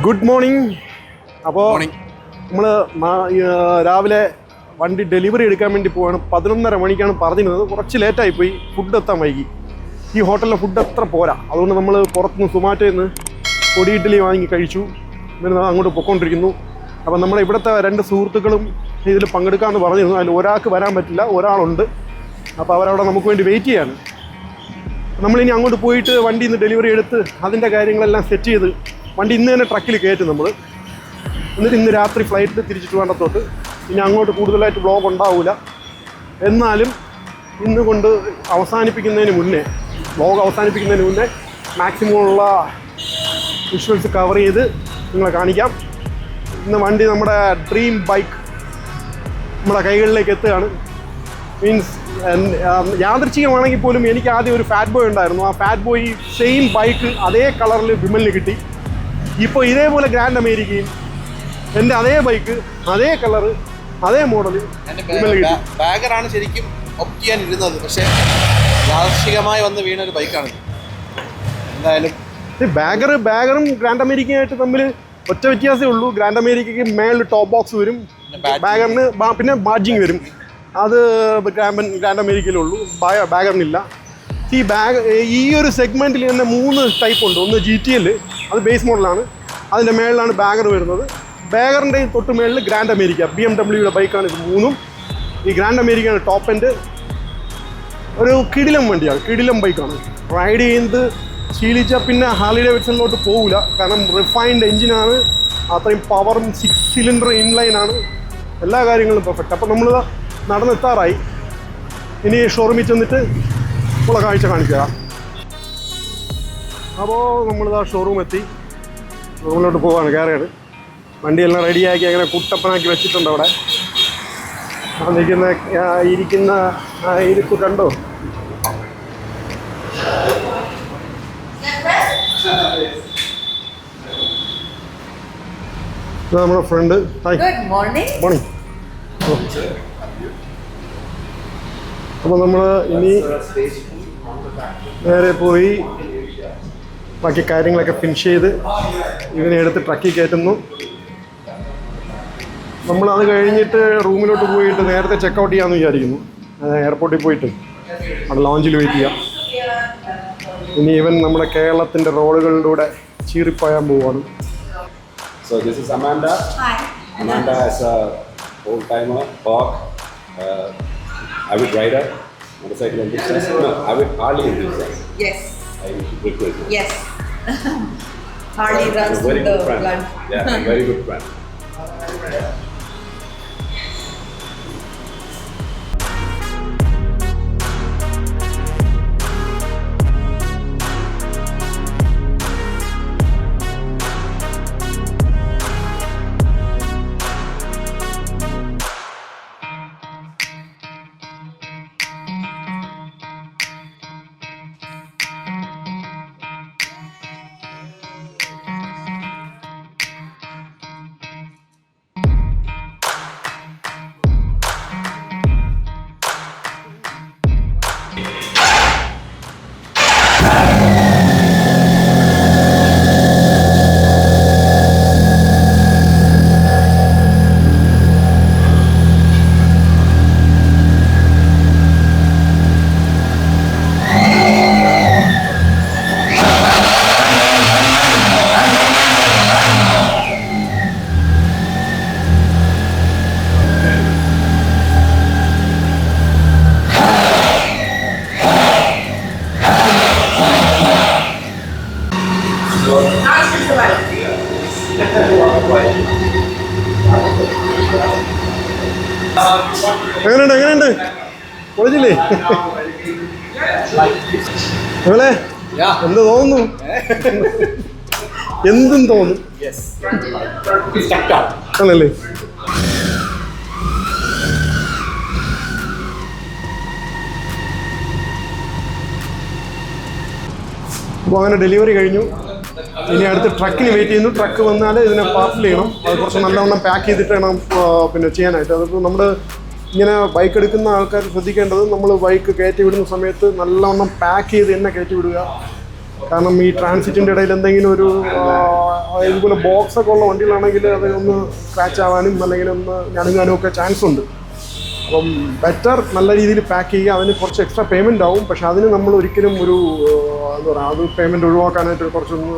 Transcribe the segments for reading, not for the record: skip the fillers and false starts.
Good morning. അപ്പോൾ നമ്മൾ രാവിലെ വണ്ടി ഡെലിവറി എടുക്കാൻ വേണ്ടി പോവാണ്. 11:30 മണിക്കാണ് പറഞ്ഞിരുന്നത്. കുറച്ച് ലേറ്റായിപ്പോയി, ഫുഡ് എത്താൻ വൈകി. ഈ ഹോട്ടലിലെ ഫുഡ് അത്ര പോരാ. അതുകൊണ്ട് നമ്മൾ പുറത്തുനിന്ന് സുമാറ്റോയിൽ നിന്ന് പൊടി ഇഡ്ഡലി വാങ്ങി കഴിച്ചു. എന്നിട്ട് അങ്ങോട്ട് പൊയ്ക്കൊണ്ടിരിക്കുന്നു. അപ്പോൾ നമ്മുടെ ഇവിടുത്തെ 2 സുഹൃത്തുക്കളും ഇതിൽ പങ്കെടുക്കാമെന്ന് പറഞ്ഞിരുന്നു. അതിൽ ഒരാൾക്ക് വരാൻ പറ്റില്ല, ഒരാളുണ്ട്. അപ്പോൾ അവരവിടെ നമുക്ക് വേണ്ടി വെയിറ്റ് ചെയ്യാണ്. നമ്മളിനി അങ്ങോട്ട് പോയിട്ട് വണ്ടി ഇന്ന് ഡെലിവറി എടുത്ത് അതിൻ്റെ കാര്യങ്ങളെല്ലാം സെറ്റ് ചെയ്ത് വണ്ടി ഇന്ന് തന്നെ ട്രക്കിൽ കയറ്റും നമ്മൾ. എന്നിട്ട് ഇന്ന് രാത്രി ഫ്ലൈറ്റിൽ തിരിച്ചിട്ട് വേണ്ടത്തോട്ട് ഇനി അങ്ങോട്ട് കൂടുതലായിട്ട് വ്ളോഗ് ഉണ്ടാവില്ല. എന്നാലും ഇന്ന് കൊണ്ട് വ്ളോഗ് അവസാനിപ്പിക്കുന്നതിന് മുന്നേ മാക്സിമം ഉള്ള വിഷ്വൽസ് കവർ ചെയ്ത് നിങ്ങളെ കാണിക്കാം. ഇന്ന് വണ്ടി നമ്മുടെ ഡ്രീം ബൈക്ക് നമ്മുടെ കൈകളിലേക്ക് എത്തുകയാണ്. മീൻസ് യാദൃച്ഛികമാണെങ്കിൽ പോലും എനിക്ക് ആദ്യം ഒരു ഫാറ്റ് ബോയ് ഉണ്ടായിരുന്നു. ആ ഫാറ്റ് ബോയ് സെയിം ബൈക്ക് അതേ കളറിൽ വിമലിന് കിട്ടി. ഇപ്പോൾ ഇതേപോലെ ഗ്രാൻഡ് അമേരിക്കയും എൻ്റെ അതേ ബൈക്ക് അതേ കളറ് അതേ മോഡൽ വിമലിന് കിട്ടി. ബാഗറാണ് ശരിക്കും ഒപ്റ്റ് ചെയ്യാൻ ഇരുന്നത്, പക്ഷേ യാദൃച്ഛികമായി വന്ന് വീണ ഒരു ബൈക്കാണ്. എന്തായാലും ബാഗറും ഗ്രാൻഡ് അമേരിക്കയായിട്ട് തമ്മിൽ ഒറ്റ വ്യത്യാസമേ ഉള്ളൂ. ഗ്രാൻഡ് അമേരിക്കയ്ക്ക് മേളിൽ ടോപ്പ് ബോക്സ് വരും, ബാഗറിന് പിന്നെ ബാഡ്ജിങ് വരും. അത് ഗ്രാൻഡ് അമേരിക്കയിലുള്ളൂ, ബാഗറിനില്ല. ഈ ഒരു സെഗ്മെൻറ്റിൽ തന്നെ 3 ടൈപ്പ് ഉണ്ട്. ഒന്ന് GTL, അത് ബേസ് മോഡലാണ്. അതിൻ്റെ മേളിലാണ് ബാഗർ വരുന്നത്. ബാഗറിൻ്റെ തൊട്ട് മേളിൽ ഗ്രാൻഡ് അമേരിക്ക, BMW ബൈക്കാണ് ഇത് 3. ഈ ഗ്രാൻഡ് അമേരിക്കയാണ് ടോപ്പ് എൻഡ്. ഒരു കിടിലം വണ്ടിയാണ്, കിടിലം ബൈക്കാണ്. റൈഡ് ചെയ്യുന്നത് ശീലിച്ചാൽ പിന്നെ ഹാർലി ഡേവിഡ്സണിലോട്ട് പോകില്ല. കാരണം റിഫൈൻഡ് എഞ്ചിനാണ്, അത്രയും പവറും 6 സിലിണ്ടർ ഇൻലൈനാണ്, എല്ലാ കാര്യങ്ങളും പെർഫെക്റ്റ്. അപ്പോൾ നമ്മൾ നടന്നെത്താറായി. ഇനി ഷോറൂമിൽ ചെന്നിട്ട് ഉള്ള കാഴ്ച കാണിക്കുക. അപ്പോൾ നമ്മളിതാ ഷോറൂം എത്തി. ഷോറൂമിലോട്ട് പോവാണ്. കയറിയാണ് വണ്ടിയെല്ലാം റെഡിയാക്കി അങ്ങനെ കുട്ടപ്പനാക്കി വെച്ചിട്ടുണ്ട്. അവിടെ ഇരിക്കുന്ന ഇരിപ്പ് കണ്ടോ? നമ്മുടെ ഫ്രണ്ട്. Hi, morning. അപ്പോൾ നമ്മൾ ഇനി നേരെ പോയി ബാക്കി കാര്യങ്ങളൊക്കെ ഫിനിഷ് ചെയ്ത് ഇതിനെ എടുത്ത് ട്രക്കിൽ കയറ്റുന്നു. നമ്മളത് കഴിഞ്ഞിട്ട് റൂമിലോട്ട് പോയിട്ട് നേരത്തെ ചെക്കൗട്ട് ചെയ്യാമെന്ന് വിചാരിക്കുന്നു. എയർപോർട്ടിൽ പോയിട്ട് അവിടെ ലോഞ്ചിൽ വെയിറ്റ് ചെയ്യാം. ഇനി ഇവൻ നമ്മുടെ കേരളത്തിൻ്റെ റോഡുകളിലൂടെ ചീറിപ്പായാൻ പോവാണ്. So this is Amanda. Hi. Amanda is a old-timer, hawk, avid rider, motorcycle enthusiast. No, avid Harley enthusiast. Yes. I request you. Yes. Harley runs very through good the friend. blood. Yeah, very good friend. എങ്ങനെയുണ്ട് പൊളിച്ചില്ലേ? നിങ്ങളെ എന്ത് തോന്നുന്നു? എന്തും തോന്നും ആണല്ലേ? അപ്പോൾ അങ്ങനെ delivery കഴിഞ്ഞു. ഇനി അടുത്ത് ട്രക്കിന് വെയിറ്റ് ചെയ്യുന്നു. ട്രക്ക് വന്നാൽ ഇതിനെ പാർസൽ ചെയ്യണം. അത് കുറച്ച് നല്ലവണ്ണം പാക്ക് ചെയ്തിട്ട് വേണം പിന്നെ ചെയ്യാനായിട്ട്. അതിപ്പോൾ നമ്മൾ ഇങ്ങനെ ബൈക്ക് എടുക്കുന്ന ആൾക്കാർ ശ്രദ്ധിക്കേണ്ടത്, നമ്മൾ ബൈക്ക് കയറ്റി വിടുന്ന സമയത്ത് നല്ലവണ്ണം പാക്ക് ചെയ്ത് തന്നെ കയറ്റി വിടുക. കാരണം ഈ ട്രാൻസിറ്റിൻ്റെ ഇടയിൽ എന്തെങ്കിലും ഒരു ഇതുപോലെ ബോക്സൊക്കെ ഉള്ള വണ്ടികളാണെങ്കിൽ അത് ഒന്ന് സ്ക്രാച്ച് ആവാനും അല്ലെങ്കിൽ ഒന്ന് ഞണങ്ങാനും ഒക്കെ ചാൻസ് ഉണ്ട്. അപ്പം ബെറ്റർ നല്ല രീതിയിൽ പാക്ക് ചെയ്യുക. അതിന് കുറച്ച് എക്സ്ട്രാ പേയ്മെൻ്റ് ആവും, പക്ഷെ അതിന് നമ്മൾ ഒരിക്കലും ഒരു എന്താ പറയുക അത് പേയ്മെൻറ്റ് ഒഴിവാക്കാനായിട്ട് കുറച്ചൊന്ന്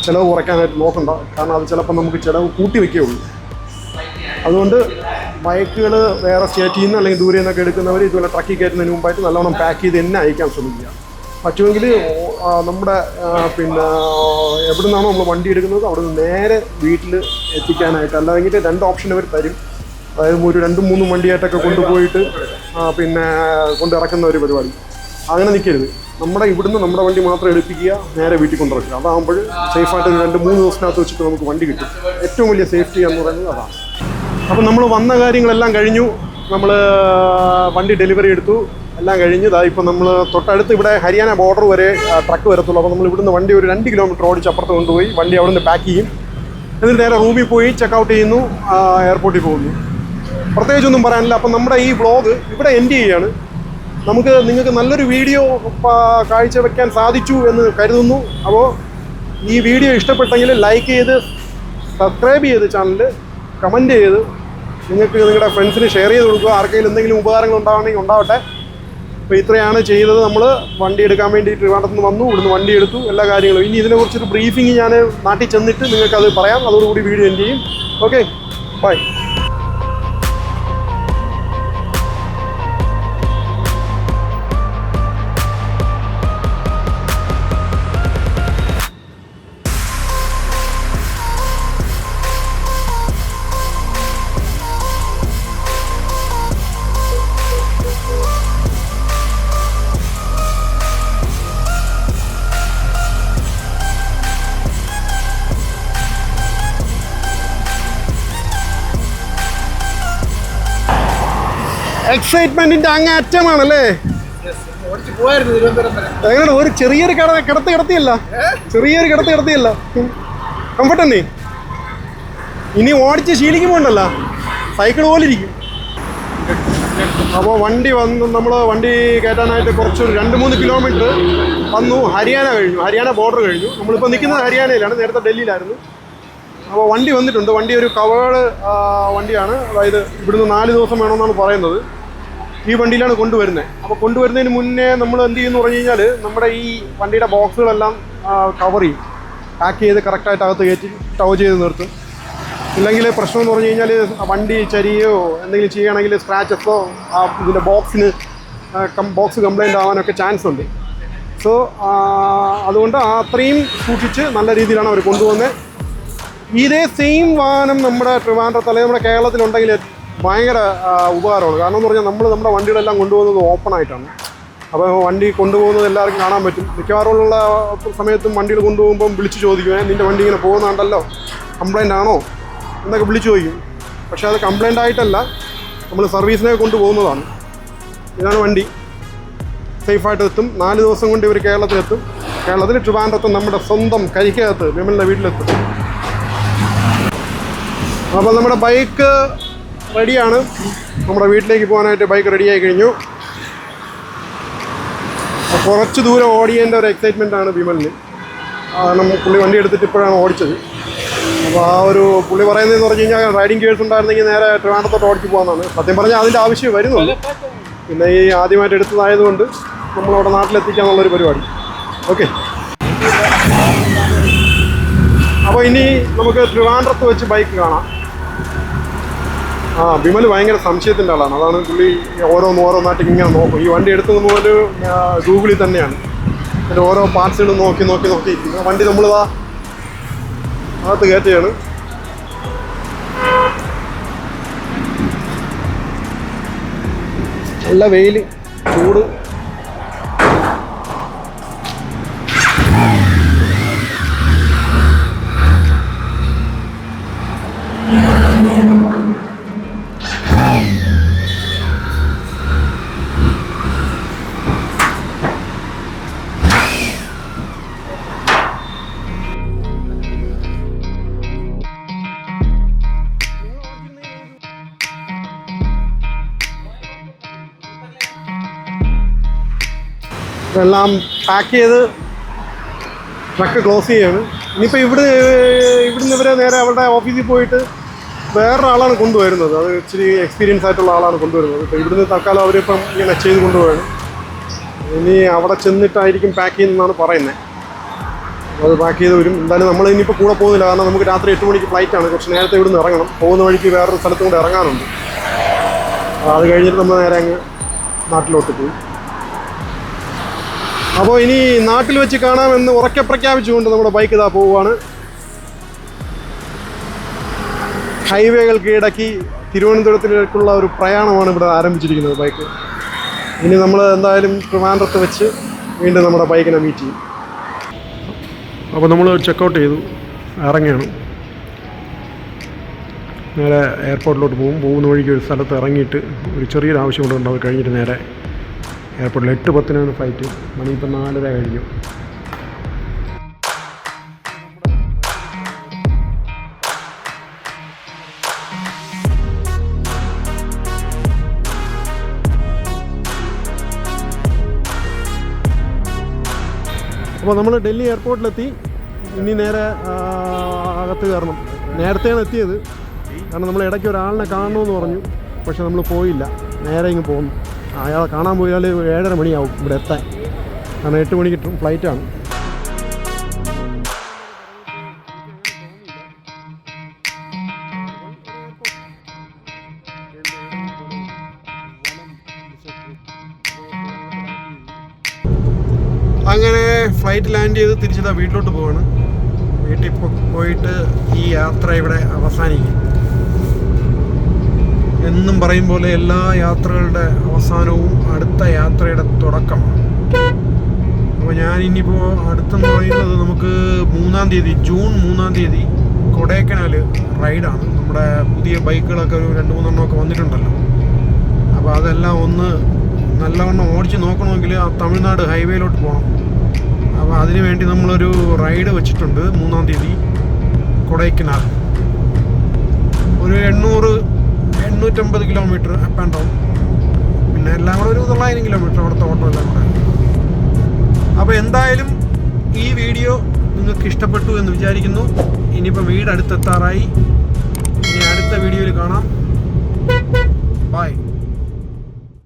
ചിലവ് കുറയ്ക്കാനായിട്ട് നോക്കണ്ട. കാരണം അത് ചിലപ്പോൾ നമുക്ക് ചിലവ് കൂട്ടി വയ്ക്കുകയുള്ളൂ. അതുകൊണ്ട് ബൈക്കുകൾ വേറെ സ്റ്റേറ്റിൽ നിന്ന് അല്ലെങ്കിൽ ദൂരെ നിന്നൊക്കെ എടുക്കുന്നവർ ഇതുപോലെ ട്രക്കിൽ കയറ്റുന്നതിന് മുമ്പായിട്ട് നല്ലോണം പാക്ക് ചെയ്ത് തന്നെ അയക്കാൻ ശ്രമിക്കുക. പറ്റുമെങ്കിൽ നമ്മുടെ പിന്നെ എവിടെ നിന്നാണോ നമ്മൾ വണ്ടി എടുക്കുന്നത് അവിടെ നിന്ന് നേരെ വീട്ടിൽ എത്തിക്കാനായിട്ട്, അല്ലെങ്കിൽ 2 ഓപ്ഷൻ അവർ തരും. അതായത് ഒരു 2-3 വണ്ടിയായിട്ടൊക്കെ കൊണ്ടുപോയിട്ട് പിന്നെ കൊണ്ടിറക്കുന്ന ഒരു പരിപാടി. അങ്ങനെ നിൽക്കരുത്. ഇവിടുന്ന് നമ്മുടെ വണ്ടി മാത്രം എടുപ്പിക്കുക, നേരെ വീട്ടിൽ കൊണ്ടിറക്കുക. അതാകുമ്പോൾ സേഫായിട്ട് 2-3 ദിവസത്തിനകത്ത് വെച്ചിട്ട് നമുക്ക് വണ്ടി കിട്ടും. ഏറ്റവും വലിയ സേഫ്റ്റി എന്ന് പറയുന്നത് അതാണ്. അപ്പം നമ്മൾ വന്ന കാര്യങ്ങളെല്ലാം കഴിഞ്ഞു. നമ്മൾ വണ്ടി ഡെലിവറി എടുത്തു, എല്ലാം കഴിഞ്ഞ് ഇപ്പം നമ്മൾ തൊട്ടടുത്ത് ഇവിടെ ഹരിയാന ബോർഡർ വരെ ട്രക്ക് വരത്തുള്ളൂ. അപ്പോൾ നമ്മൾ ഇവിടുന്ന് വണ്ടി ഒരു 2 കിലോമീറ്റർ ഓടിച്ച് അപ്പുറത്ത് കൊണ്ടുപോയി വണ്ടി അവിടെ നിന്ന് പാക്ക് ചെയ്യും. എന്നിട്ട് നേരെ റൂമിൽ പോയി ചെക്കൗട്ട് ചെയ്യുന്നു, എയർപോർട്ടിൽ പോകുന്നു. പ്രത്യേകിച്ചൊന്നും പറയാനില്ല. അപ്പം നമ്മുടെ ഈ വ്ളോഗ് ഇവിടെ എൻഡ് ചെയ്യുകയാണ്. നിങ്ങൾക്ക് നല്ലൊരു വീഡിയോ കാഴ്ചവെക്കാൻ സാധിച്ചു എന്ന് കരുതുന്നു. അപ്പോൾ ഈ വീഡിയോ ഇഷ്ടപ്പെട്ടെങ്കിൽ ലൈക്ക് ചെയ്ത് സബ്സ്ക്രൈബ് ചെയ്ത് ചാനൽ കമൻറ്റ് ചെയ്ത് നിങ്ങൾക്ക് നിങ്ങളുടെ ഫ്രണ്ട്സിന് ഷെയർ ചെയ്ത് കൊടുക്കുക. ആർക്കെങ്കിലും എന്തെങ്കിലും ഉപകാരങ്ങൾ ഉണ്ടാവണമെങ്കിൽ ഉണ്ടാവട്ടെ. അപ്പോൾ ഇത്രയാണ് ചെയ്തത്. നമ്മൾ വണ്ടി എടുക്കാൻ വേണ്ടി ട്രിവാൻഡ്രത്ത് നിന്ന് വന്നു, ഇവിടുന്ന് വണ്ടി എടുത്തു, എല്ലാ കാര്യങ്ങളും. ഇനി ഇതിനെക്കുറിച്ചൊരു ബ്രീഫിങ് ഞാൻ നാട്ടിൽ ചെന്നിട്ട് നിങ്ങൾക്കത് പറയാം. അതോടുകൂടി വീഡിയോ എൻഡ് ചെയ്യും. Okay, bye. എക്സൈറ്റ്മെന്റിന്റെ അങ്ങ് അറ്റമാണല്ലേ. എങ്ങനെ ഒരു ചെറിയൊരു കിടത്തിയല്ല, കംഫർട്ട് തന്നെ. ഇനി ഓടിച്ച് ശീലിക്കുമ്പോണ്ടല്ല സൈക്കിൾ പോലെ ഇരിക്കും. അപ്പോൾ വണ്ടി വന്ന് നമ്മൾ വണ്ടി കയറ്റാനായിട്ട് കുറച്ചൊരു 2-3 കിലോമീറ്റർ വന്നു. ഹരിയാന ബോർഡർ കഴിഞ്ഞു. നമ്മളിപ്പോൾ നിൽക്കുന്നത് ഹരിയാനയിലാണ്, നേരത്തെ ഡൽഹിയിലായിരുന്നു. അപ്പോൾ വണ്ടി വന്നിട്ടുണ്ട്. വണ്ടി ഒരു കവേർഡ് വണ്ടിയാണ്. അതായത് ഇവിടുന്ന് 4 ദിവസം വേണമെന്നാണ് പറയുന്നത്. ഈ വണ്ടിയിലാണ് കൊണ്ടുവരുന്നത്. അപ്പോൾ കൊണ്ടുവരുന്നതിന് മുന്നേ നമ്മൾ എന്ത് ചെയ്യുമെന്ന് പറഞ്ഞു കഴിഞ്ഞാൽ നമ്മുടെ ഈ വണ്ടിയുടെ ബോക്സുകളെല്ലാം കവർ ചെയ്യും, പാക്ക് ചെയ്ത് കറക്റ്റായിട്ട് അകത്ത് കയറ്റി ടോ ചെയ്ത് നിർത്തും. ഇല്ലെങ്കിൽ പ്രശ്നം എന്ന് പറഞ്ഞു കഴിഞ്ഞാൽ വണ്ടി ചരിയോ എന്തെങ്കിലും ചെയ്യുകയാണെങ്കിൽ സ്ക്രാച്ചസോ ഇതിൻ്റെ ബോക്സ് കംപ്ലൈൻ്റ് ആവാനൊക്കെ ചാൻസ് ഉണ്ട്. സോ അതുകൊണ്ട് അത്രയും സൂക്ഷിച്ച് നല്ല രീതിയിലാണ് അവർ കൊണ്ടുവന്നത്. ഇതേ സെയിം വാഹനം നമ്മുടെ ട്രിവാൻഡ്രത്ത് അല്ലെങ്കിൽ നമ്മുടെ കേരളത്തിലുണ്ടെങ്കിൽ ഭയങ്കര ഉപകാരമാണ്. കാരണം എന്ന് പറഞ്ഞാൽ നമ്മുടെ വണ്ടികളെല്ലാം കൊണ്ടുപോകുന്നത് ഓപ്പൺ ആയിട്ടാണ്. അപ്പോൾ വണ്ടി കൊണ്ടുപോകുന്നത് എല്ലാവർക്കും കാണാൻ പറ്റും. മിക്കവാറുമുള്ള സമയത്തും വണ്ടികൾ കൊണ്ടുപോകുമ്പം വിളിച്ച് ചോദിക്കും, നിൻ്റെ വണ്ടി ഇങ്ങനെ പോകുന്നുണ്ടല്ലോ, കംപ്ലൈൻ്റ് ആണോ എന്നൊക്കെ വിളിച്ച് ചോദിക്കും. പക്ഷേ അത് കംപ്ലൈൻ്റ് ആയിട്ടല്ല, നമ്മൾ സർവീസിനെ കൊണ്ടുപോകുന്നതാണ്. ഇതാണ് വണ്ടി. സേഫായിട്ട് എത്തും. 4 ദിവസം കൊണ്ട് ഇവർ കേരളത്തിലെത്തും. കേരളത്തിൽ ട്രിവാൻഡ്രത്ത് നമ്മുടെ സ്വന്തം കരിക്കകത്ത് വിമലിൻ്റെ വീട്ടിലെത്തും. അപ്പോൾ നമ്മുടെ ബൈക്ക് റെഡിയാണ്. നമ്മുടെ വീട്ടിലേക്ക് പോകാനായിട്ട് ബൈക്ക് റെഡിയായി കഴിഞ്ഞു. കുറച്ച് ദൂരം ഓടിയതിൻ്റെ ഒരു എക്സൈറ്റ്മെൻറ്റാണ് വിമലിന്. കാരണം പുള്ളി വണ്ടി എടുത്തിട്ട് ഇപ്പോഴാണ് ഓടിച്ചത്. അപ്പോൾ ആ ഒരു പുള്ളി പറയുന്നതെന്ന് പറഞ്ഞു കഴിഞ്ഞാൽ റൈഡിങ് ഗിയേഴ്സ് ഉണ്ടായിരുന്നെങ്കിൽ നേരെ ട്രിവാൻഡ്രത്തോട്ട് ഓടിച്ച് പോകാമെന്നാണ്. സത്യം പറഞ്ഞാൽ അതിൻ്റെ ആവശ്യം വരുന്നുള്ളൂ. പിന്നെ ഈ ആദ്യമായിട്ട് എടുത്തതായതുകൊണ്ട് നമ്മളവിടെ നാട്ടിലെത്തിക്കാന്നുള്ളൊരു പരിപാടി. ഓക്കെ, അപ്പോൾ ഇനി നമുക്ക് ട്രിവാൻഡ്രത്ത് വെച്ച് ബൈക്ക് കാണാം. വിമൽ ഭയങ്കര സംശയത്തിൻ്റെ ആളാണ്. അതാണ് പുള്ളി ഓരോന്നായിട്ട് ഇങ്ങനെ നോക്കും. ഈ വണ്ടി എടുത്തത് മുതൽ ഗൂഗിളിൽ തന്നെയാണ്. അതിൻ്റെ ഓരോ പാർട്സുകൾ നോക്കി വണ്ടി നമ്മളിതാ അകത്ത് കയറ്റുകയാണ്. നല്ല വെയിൽ, ചൂട്. എല്ലാം പാക്ക് ചെയ്ത് ട്രക്ക് ക്ലോസ് ചെയ്യാണ്. ഇനിയിപ്പോൾ ഇവിടുന്ന് ഇവരെ നേരെ അവരുടെ ഓഫീസിൽ പോയിട്ട് വേറൊരാളാണ് കൊണ്ടുവരുന്നത്. അത് ഇച്ചിരി എക്സ്പീരിയൻസ് ആയിട്ടുള്ള ആളാണ് കൊണ്ടുവരുന്നത്. ഇപ്പോൾ ഇവിടുന്ന് തൽക്കാലം അവരിപ്പം ഇങ്ങനെ ചെയ്ത് കൊണ്ടുപോവാണ്. ഇനി അവിടെ ചെന്നിട്ടായിരിക്കും പാക്ക് ചെയ്യുന്നതെന്നാണ് പറയുന്നത്. അത് പാക്ക് ചെയ്ത് വരും. എന്തായാലും നമ്മൾ ഇനിയിപ്പോൾ കൂടെ പോകുന്നില്ല, കാരണം നമുക്ക് രാത്രി 8 മണിക്ക് ഫ്ലൈറ്റാണ്. കുറച്ച് നേരത്തെ ഇവിടുന്ന് ഇറങ്ങണം. പോകുന്ന വഴിക്ക് വേറൊരു സ്ഥലത്തും കൂടെ ഇറങ്ങാനുണ്ട്. അത് കഴിഞ്ഞിട്ട് നമ്മൾ നേരെ അങ്ങ് നാട്ടിലോട്ട് പോയി. അപ്പോൾ ഇനി നാട്ടിൽ വെച്ച് കാണാമെന്ന് ഉറക്കെ പ്രഖ്യാപിച്ചുകൊണ്ട് നമ്മുടെ ബൈക്ക് ഇതാ പോവുകയാണ്. ഹൈവേകൾ കീഴടക്കി തിരുവനന്തപുരത്തിലേക്കുള്ള ഒരു പ്രയാണമാണ് ഇവിടെ ആരംഭിച്ചിരിക്കുന്നത് ബൈക്ക്. ഇനി നമ്മൾ എന്തായാലും ട്രിവാൻഡ്രത്ത് വെച്ച് വീണ്ടും നമ്മുടെ ബൈക്കിനെ മീറ്റ് ചെയ്യും. അപ്പോൾ നമ്മൾ ചെക്കൗട്ട് ചെയ്തു, ഇറങ്ങുകയാണ്. നേരെ എയർപോർട്ടിലോട്ട് പോകുന്ന വഴിക്ക് ഒരു സ്ഥലത്ത് ഇറങ്ങിയിട്ട് ഒരു ചെറിയൊരു ആവശ്യം കൊണ്ടുണ്ട്. അത് കഴിഞ്ഞിട്ട് നേരെ എയർപോർട്ടിൽ 8:10 ഫ്ലൈറ്റ്. മണി ഇപ്പം 4:30 കഴിഞ്ഞു. അപ്പോൾ നമ്മൾ ഡൽഹി എയർപോർട്ടിലെത്തി. ഇനി നേരെ അകത്ത് കയറണം. നേരത്തെയാണ് എത്തിയത്, കാരണം നമ്മൾ ഇടയ്ക്ക് ഒരാളിനെ കാണണമെന്ന് പറഞ്ഞു. പക്ഷെ നമ്മൾ പോയില്ല, നേരെ ഇങ്ങ് പോകുന്നു. അയാളെ കാണാൻ പോയാൽ 7:30 മണിയാവും ഇവിടെ എത്താൻ, കാരണം 8 മണിക്ക് ഫ്ലൈറ്റാണ്. അങ്ങനെ ഫ്ലൈറ്റ് ലാൻഡ് ചെയ്ത് തിരിച്ചിതാ വീട്ടിലോട്ട് പോവാണ്. വീട്ടിൽ പോയിട്ട് ഈ യാത്ര ഇവിടെ അവസാനിക്കും. എന്നും പറയും പോലെ എല്ലാ യാത്രകളുടെ അവസാനവും അടുത്ത യാത്രയുടെ തുടക്കമാണ്. അപ്പോൾ ഞാൻ ഇനിയിപ്പോൾ അടുത്തെന്ന് പറയുന്നത് നമുക്ക് 3-ാം തീയതി, ജൂൺ 3-ാം തീയതി കൊടൈക്കനാൽ റൈഡാണ്. നമ്മുടെ പുതിയ ബൈക്കുകളൊക്കെ ഒരു 2-3 ഒക്കെ വന്നിട്ടുണ്ടല്ലോ. അപ്പോൾ അതെല്ലാം ഒന്ന് നല്ലവണ്ണം ഓടിച്ച് നോക്കണമെങ്കിൽ ആ തമിഴ്നാട് ഹൈവേയിലോട്ട് പോകണം. അപ്പോൾ അതിന് വേണ്ടി നമ്മളൊരു റൈഡ് വെച്ചിട്ടുണ്ട് 3-ാം തീയതി കൊടൈക്കനാൽ. ഒരു 850 കിലോമീറ്റർ അപ്പ് ആൻഡ് ഡൗൺ, പിന്നെ എല്ലാം കൂടെ ഒരു 900 കിലോമീറ്റർ അവിടുത്തെ ഓട്ടോ എല്ലാം കൂടെ. അപ്പോൾ എന്തായാലും ഈ വീഡിയോ നിങ്ങൾക്ക് ഇഷ്ടപ്പെട്ടു എന്ന് വിചാരിക്കുന്നു. ഇനിയിപ്പോൾ വീട് അടുത്തെത്താറായി. ഇനി അടുത്ത വീഡിയോയിൽ കാണാം. ബൈ.